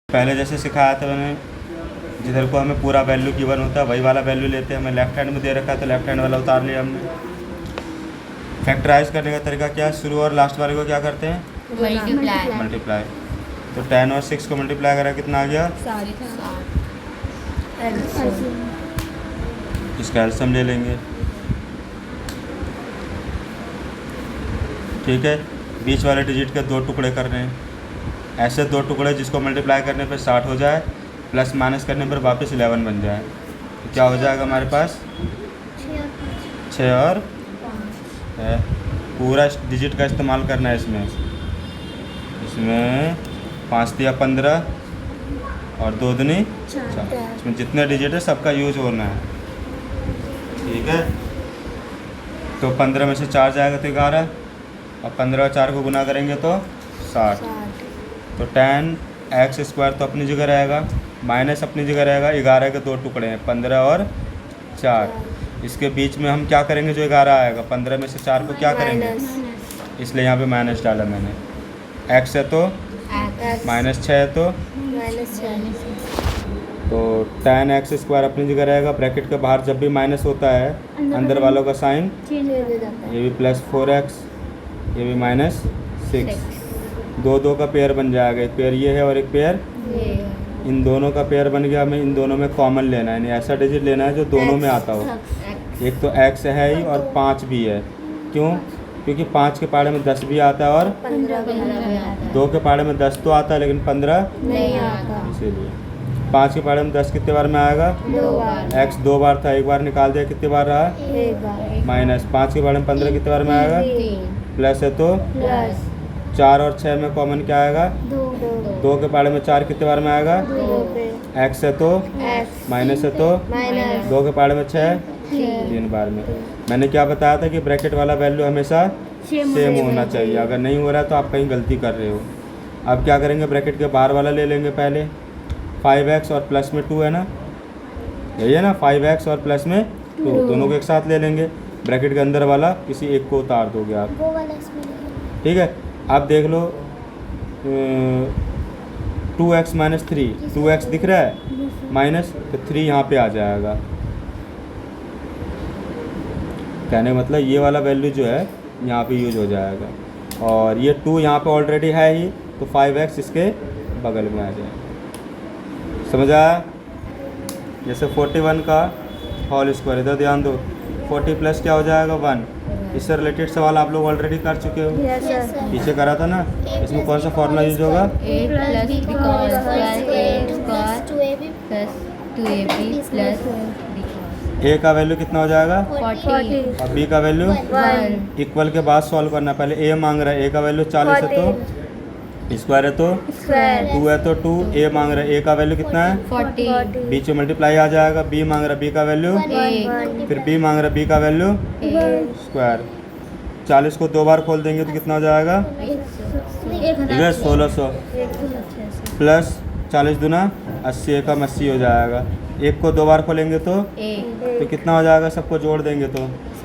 पहले जैसे सिखाया था मैंने, जिधर को हमें पूरा वैल्यू गिवन होता है वही वाला वैल्यू लेते हैं। हमें लेफ्ट हैंड में दे रखा है तो लेफ्ट हैंड वाला उतार लिया हमने। फैक्टराइज करने का तरीका क्या है, शुरू और लास्ट वाले को क्या करते हैं, मल्टीप्लाई। तो 10 और 6 को मल्टीप्लाई करा कितना आ गया, इसका एलसीएम ले लेंगे। ठीक है, बीच वाले डिजिट के 2 टुकड़े कर रहे हैं, ऐसे 2 टुकड़े जिसको मल्टीप्लाई करने पर 60 हो जाए, प्लस माइनस करने पर वापस 11 बन जाए। तो क्या हो जाएगा हमारे पास, 6 और है। पूरा डिजिट का इस्तेमाल करना है इसमें। 5 दिया 15 और 2 दूनी 4। इसमें जितने डिजिट है सबका यूज होना है। ठीक है, तो 15 में से 4 जाएगा तो 11, और 15 और 4 को गुना करेंगे तो 60। तो 10x² तो अपनी जगह रहेगा, माइनस अपनी जगह रहेगा। 11 के 2 टुकड़े हैं, 15 और 4। इसके बीच में हम क्या करेंगे, जो 11 आएगा 15 में से 4 को क्या करेंगे, इसलिए यहाँ पे माइनस डाला मैंने। x है तो -6 है तो 10x² अपनी जगह रहेगा। ब्रैकेट के बाहर जब भी माइनस होता है अंदर वालों का साइन, ये भी +4x, ये भी -6। 2 का पेयर बन जाएगा, एक पेयर ये है और एक पेयर इन दोनों का पेयर बन गया। हमें इन दोनों में कॉमन लेना है, यानी ऐसा डिजिट लेना है जो दोनों में आता हो। एक तो x है ही और 5 भी है। क्यों, क्योंकि 5 के पहाड़े में 10 भी आता है और 2 के पहाड़े में 10 तो आता है लेकिन 15 नहीं आता, इसीलिए 5 के पहाड़े में 10 कितने बार में आएगा, x 2 बार था, एक बार निकाल दिया, कितने बार रहा, -5 के पहाड़े में 15 कितने बार में आएगा, प्लस है तो 4 और 6 में कॉमन क्या आएगा, 2 के पहाड़े में 4 कितने बार में आएगा, x है तो माइनस है तो 2 के पहाड़े में 6 3 बार में। मैंने क्या बताया था कि ब्रैकेट वाला वैल्यू हमेशा सेम होना चाहिए। अगर नहीं हो रहा है तो आप कहीं गलती कर रहे हो। अब क्या करेंगे, ब्रैकेट के बाहर वाला ले लेंगे पहले। 5x और प्लस में 2 है ना, यही है ना, 5x और प्लस में 2 दोनों को एक साथ ले लेंगे। ब्रैकेट के अंदर वाला किसी एक को उतार दोगे आप। ठीक है, अब देख लो 2x - 3, 2x दिख रहा है माइनस, तो 3 यहाँ पे आ जाएगा। कहने का मतलब ये वाला वैल्यू जो है यहाँ पे यूज हो जाएगा, और ये 2 यहाँ पे ऑलरेडी है ही, तो 5x इसके बगल में आ जाएगा। समझ आया? जैसे 41 का होल स्क्वायर, इधर ध्यान दो, 40 प्लस क्या हो जाएगा 1। इससे रिलेटेड सवाल आप लोग ऑलरेडी कर चुके हो, पीछे करा था ना। इसमें कौन सा फॉर्मूला यूज होगा, a का वैल्यू कितना हो जाएगा 40 और b का वैल्यू 1। इक्वल के बाद सॉल्व करना। पहले a मांग रहा है, a का वैल्यू 40 है तो स्क्वायर है तो 2 है तो 2, a मांग रहा है a का वैल्यू कितना है 40, बीच में मल्टीप्लाई आ जाएगा। b मांग रहा है b का वैल्यू 1, फिर b मांग रहा है b का वैल्यू स्क्वायर। 40 को 2 बार खोल देंगे तो कितना हो जाएगा, 1600 प्लस 40 दूना 80, एक 80 हो जाएगा। 1 को 2 बार खोलेंगे तो कितना हो जाएगा, सबको जोड़ देंगे तो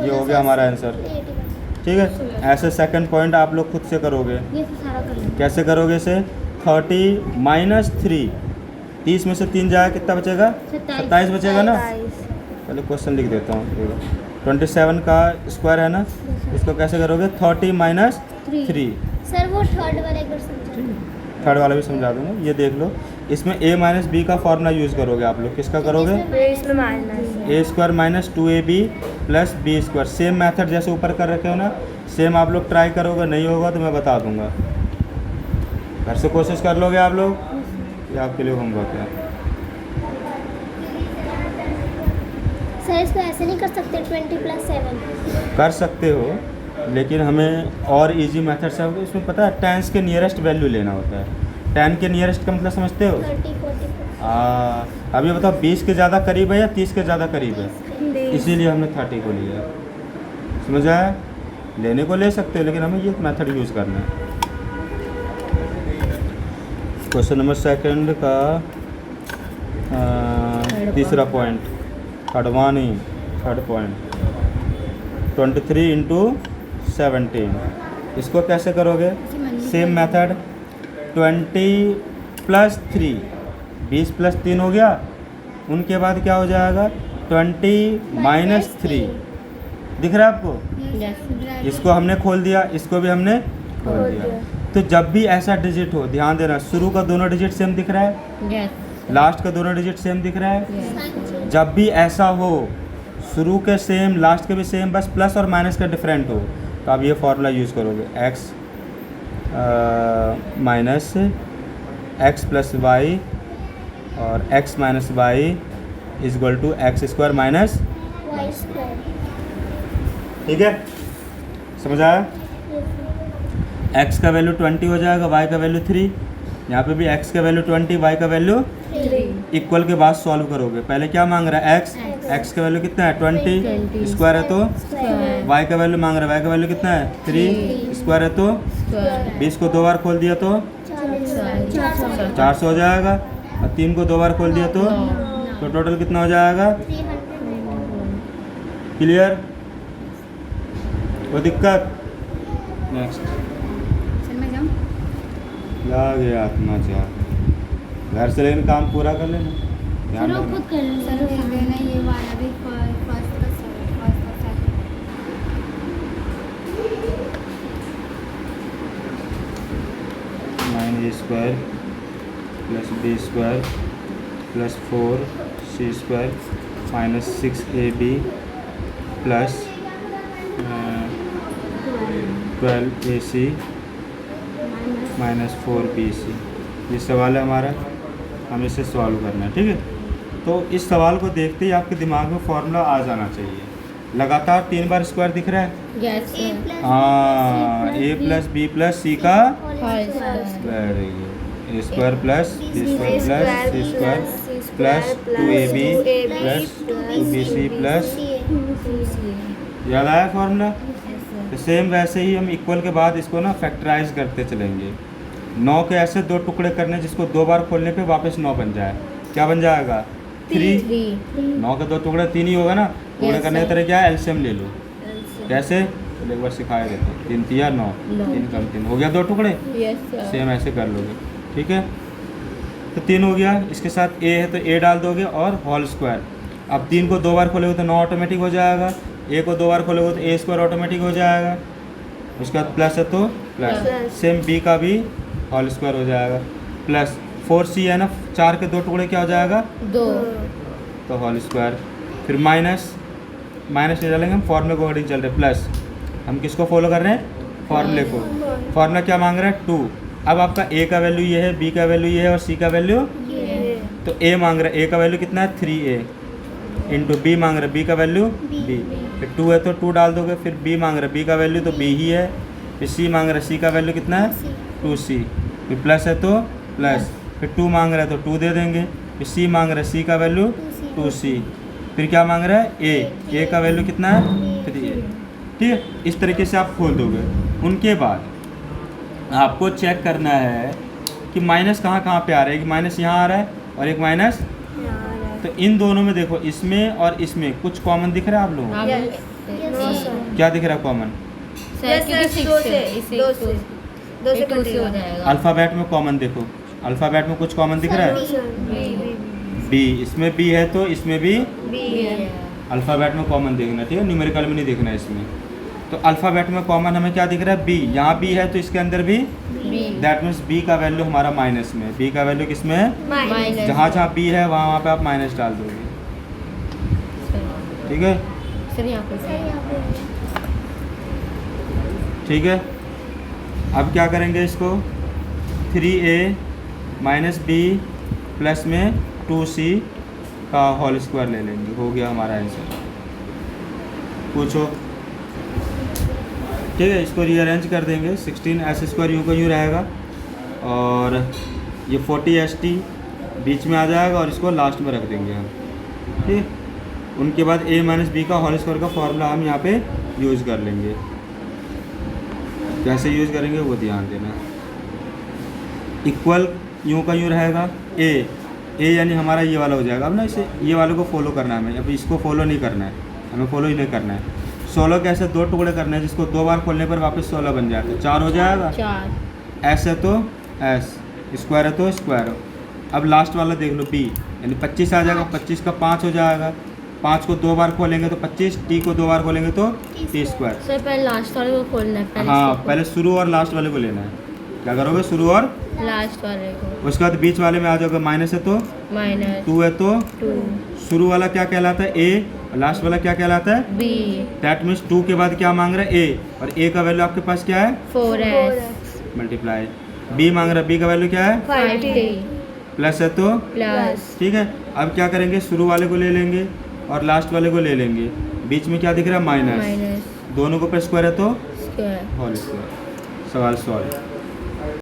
ये हो गया हमारा आंसर। ठीक है, ऐसे सेकंड पॉइंट आप लोग खुद से करोगे। कैसे करोगे इसे, 30 - 3, 30 में से 3 जाएगा कितना बचेगा, 27 बचेगा ना। पहले क्वेश्चन लिख देता हूँ। 27 का स्क्वायर है ना, इसको कैसे करोगे, 30 - 3। सर वो थर्ड वाला एक बार समझा, थर्ड वाला भी समझा दूंगा। ये देख लो, इसमें a - b का फॉर्मूला यूज़ करोगे आप लोग। किसका करोगे, a² - 2ab + b²। Same method जैसे ऊपर कर रखे हो ना, सेम आप लोग ट्राई करोगे। नहीं होगा तो मैं बता दूंगा, घर से कोशिश कर लोगे आप लोग, ये आपके लिए होमवर्क है। सर इसको ऐसे नहीं कर सकते 20 + 7? कर सकते हो, लेकिन हमें और इजी मेथड से, इसमें पता है टेंस के नियरेस्ट वैल्यू लेना होता है। 10 के नियरेस्ट का मतलब समझते हो, 30 40। अब ये बताओ 20 के ज़्यादा करीब है या 30 के ज़्यादा करीब है, इसीलिए हमने 30 को लिया। समझ आया? लेने को ले सकते हो, लेकिन हमें ये मेथड यूज़ करना है। क्वेश्चन नंबर 2 का तीसरा पॉइंट, थर्ड पॉइंट, 23 × 17। इसको कैसे करोगे, सेम मेथड। 20 प्लस 3, 20 प्लस 3 हो गया। उनके बाद क्या हो जाएगा 20 माइनस 3, दिख रहा है आपको? इसको हमने खोल दिया, इसको भी हमने खोल दिया। तो जब भी ऐसा डिजिट हो, ध्यान देना, शुरू का दोनों डिजिट सेम दिख रहा है, लास्ट का दोनों डिजिट सेम दिख रहा है। जब भी ऐसा हो, शुरू के सेम लास्ट के भी सेम, बस प्लस और माइनस का डिफरेंट हो, तो आप ये फॉर्मूला यूज़ करोगे, x minus x plus y और x minus y is equal to x square minus, y square. ठीक है, समझ आया? x का वैल्यू 20 हो जाएगा, y का वैल्यू 3, यहाँ पे भी x का वैल्यू 20, y का वैल्यू इक्वल के बाद सॉल्व करोगे। पहले क्या मांग रहा है x का वैल्यू कितना है 20, स्क्वायर है तो y का वैल्यू मांग रहा है, y का वैल्यू कितना है 3, स्क्वायर है तो 20 को 2 बार खोल दिया तो 400 हो जाएगा, और 3 को 2 बार खोल दिया तो टोटल कितना हो जाएगा? क्लियर? कोई दिक्कत? नेक्स्ट लगे आत्मा चाह घर से, लेकिन काम पूरा कर लेना, ध्यान चलो रखना। खुद कर लेना। ये वाला भी फर्स्ट का second. Nine a square plus b square plus 4c square minus 6ab plus 12ac minus 4bc। ये सवाल है हमारा, हम इसे सॉल्व करना है, ठीक है? तो इस सवाल को देखते ही आपके दिमाग में फॉर्मूला आ जाना चाहिए। लगातार 3 बार स्क्वायर दिख रहा है, हाँ, a plus b plus c का square, a square plus b square plus c square plus 2ab plus 2bc plus, याद आया फॉर्मूला? तो सेम वैसे ही हम इक्वल के बाद इसको ना फैक्टराइज करते चलेंगे। 9 के ऐसे 2 टुकड़े करने जिसको 2 बार खोलने पे वापस 9 बन जाए। क्या बन जाएगा? 3। 9 के 2 टुकड़े 3 ही होगा ना। टुकड़े करने का तरह क्या है, एलसीएम ले लो। कैसे? चलो एक बार सिखाया देते हैं। 3 तिया 9, 3 कम 3 हो गया 2 टुकड़े। सेम ऐसे कर लोगे, ठीक है? तो 3 हो गया, इसके साथ a है तो a डाल दोगे और होल स्क्वायर। अब 3 को 2 बार खोलोगे तो 9 ऑटोमेटिक हो जाएगा, a को 2 बार खोलोगे तो a स्क्वायर ऑटोमेटिक हो जाएगा। उसके बाद प्लस है तो प्लस, सेम b का भी होल स्क्वायर हो जाएगा, प्लस 4c है ना, 4 के 2 टुकड़े क्या हो जाएगा 2, तो होल स्क्वायर। फिर माइनस नहीं डालेंगे हम, फॉर्मूले को अकॉर्डिंग चल रहे, प्लस हम किसको फॉलो कर रहे हैं, फॉर्मूले को। फॉर्मूला क्या मांग रहा है 2। अब आपका a का वैल्यू ये है, b का वैल्यू ये है और c का वैल्यू, तो a मांग रहा है, a का वैल्यू कितना है 3a इंटू b मांग रहा है, b का वैल्यू b, फिर 2 है तो 2 डाल दोगे। फिर b मांग रहा है, b का वैल्यू तो b ही है, फिर c मांग रहा है, c का वैल्यू कितना है 2c, फिर प्लस है तो प्लस, फिर 2 मांग रहा है तो 2 दे देंगे, फिर c मांग रहा है, c का वैल्यू 2c, फिर क्या मांग रहा है a का वैल्यू कितना है 3a, ठीक है? इस तरीके से आप खोल दोगे। उनके बाद आपको चेक करना है कि माइनस कहाँ कहाँ पे आ रहा है। एक माइनस यहाँ आ रहा है और एक माइनस, तो इन दोनों में देखो, इसमें और इसमें कुछ कॉमन दिख रहा है आप लोगों को? क्या दिख रहा है कॉमन? अल्फ़ाबेट में कॉमन देखो, अल्फ़ाबेट में कुछ कॉमन दिख रहा है? बी, इसमें बी है तो इसमें भी अल्फ़ाबेट में कॉमन देखना, ठीक है? न्यूमेरिकल में नहीं देखना है इसमें। तो अल्फ़ाबेट में कॉमन हमें क्या दिख रहा है? बी। यहाँ बी है तो इसके अंदर भी, दैट मीन्स बी का वैल्यू हमारा माइनस में। बी का वैल्यू किस में है? जहाँ जहाँ बी है वहाँ वहाँ पे आप माइनस डाल दोगे, ठीक है? ठीक है, अब क्या करेंगे इसको, 3a माइनस बी प्लस में 2c का होल स्क्वायर ले लेंगे, हो गया हमारा आंसर। पूछो, ठीक है? इसको रीअरेंज कर देंगे, 16 एस स्क्वायर यूँ का यूँ रहेगा और ये 40 ST बीच में आ जाएगा और इसको लास्ट में रख देंगे हम, ठीक? उनके बाद a माइनस बी का होल स्क्वायर का फॉर्मूला हम यहाँ पे यूज़ कर लेंगे। कैसे यूज़ करेंगे वो ध्यान देना। इक्वल यूँ का यूँ रहेगा, ए यानी हमारा ये वाला हो जाएगा। अब ना इसे, ये वाले को फॉलो करना है हमें, अब इसको फॉलो नहीं करना है, हमें फॉलो ही नहीं करना है। 16 के ऐसे 2 टुकड़े करने हैं जिसको 2 बार खोलने पर वापस 16 बन जाता है, 4 हो जाएगा। 4 ऐसे तो एस, स्क्वायर है तो स्क्वायर। अब लास्ट वाला देख लो बी, यानी 25 आ जाएगा, 25 का 5 हो जाएगा, 5 को 2 बार खोलेंगे तो 25, टी को 2 बार खोलेंगे तो टी स्क्वायर। सर पहले लास्ट वाले को खोलना है, पहले हाँ, इसको पहले शुरू और लास्ट वाले को लेना है। क्या करोगे, शुरू और लास्ट वाले को। उसके बाद बीच वाले में आ जाओगे, माइनस है तो माइनस 2 है तो 2 शुरू वाला क्या कहलाता है ए, और लास्ट वाला क्या कहलाता है बी। दैट मीन्स 2 के बाद क्या मांग रहा है ए, और ए का वैल्यू आपके पास क्या है 4s मल्टीप्लाई। बी मांग रहा है, बी का वैल्यू क्या है 5t प्लस है तो प्लस ठीक है। अब क्या करेंगे, शुरू वाले को ले लेंगे और लास्ट वाले को ले लेंगे, बीच में क्या दिख रहा है माइनस, माइनस दोनों को ऊपर स्क्वायर है तो स्क्वायर। Whole square. सवाल सॉल्व।